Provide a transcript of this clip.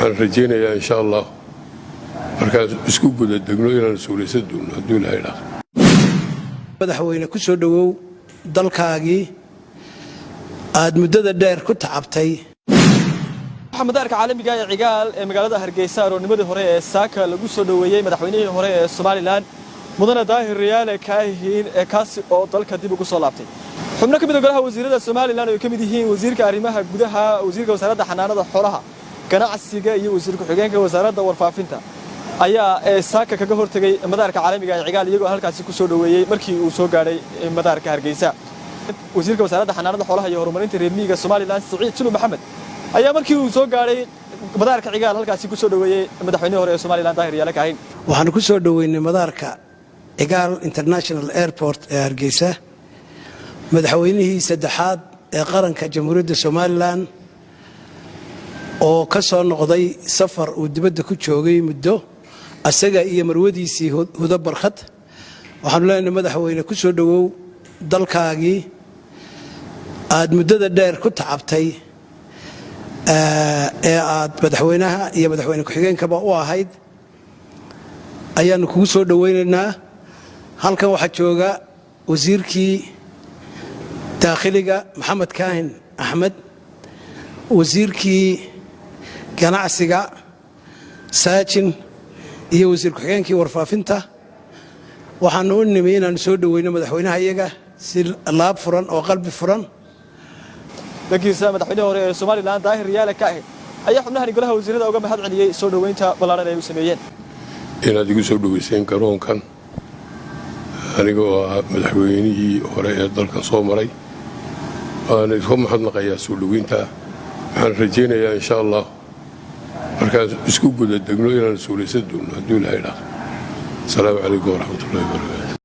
waxaan rajaynayaa insha Allah markaas isku guda degno inaan suulaysan doono haddii la hayraa madaxweyne ku soo dhawow dalkaagii aad muddada dheer ku tacabtay madaarka caalamiga ee cigaal ee magaalada Hargeysa aroonimadii hore ee saaka lagu soo dhaweeyay madaxweynihii hore ee Soomaaliland mudane Daahir Riyaale Kaahin ee kaasi oo dalka dib ugu soo laabtay xubno ka mid ah golaha wasiirada Soomaaliland oo ka mid yihiin wasiirka arrimaha gudaha wasiirka wasaaradda xanaanada xoolaha ganacsiga iyo wasiirka xigeenka wasaaradda warfaafinta ayaa saaka kaga hortagay madaarka caalamiga ee cigaal iyagoo halkaasi ku soo dhaweeyay markii uu soo gaaray madaarka Hargeysa wasiirka wasaaradda xanaanada xoolaha iyo horumarinta reer miyiga Soomaaliland Saciid Sulu Maxamed ayaa markii uu soo gaaray madaarka cigaal halkaasi ku soo dhaweeyay madaxweynihii hore ee Soomaaliland Daahir Riyaale Kaahin waxaan ku soo dhaweynay madaarka cigaal International Airport ee Hargeysa madaxweynihii saddexaad ee qaranka Jamhuuriyadda Soomaaliland oo ka soo noqday safar uu dibadda ku joogay muddo asaga iyo marwadiisii Huda Barkad waxaan leenahay madaxweyne ku soo dhawow dalkaagii aad muddada dheer ku tacabtay ee aad madaxweynaha iyo madaxweyne ku-xigeenkaba u ahayd ayaanu kugu soo dhaweynaynaa halkan waxaa jooga wasiirkii daakhiliga Maxamed Kaahin Axmed wasiirkii ganacsiga Saajin iyo wasiir ku-xigeenkii warfaafinta waxaanu u nimay inaan soo dhaweyno madaxweynaha iyaga si laab furan oo qalbi furan lakiinse madaxweynihii hore ee Soomaaliland Daahir Riyaale Kaahin ayaa xubnahan golaha wasiirada uga mahad celiyay soo dhaweynta ballaaran ay u sameeyeen inaad igu soo dhaweyseen garoonkan aniga oo madaxweynihii hore ee dalka soo maray waan isku mahadnaqayaa soo dhaweynta waxaan rajaynayaa insha Allah markaas isku guda degno inaan suulaysan doono haddii la hayraa السلام عليكم ورحمة الله وبركاته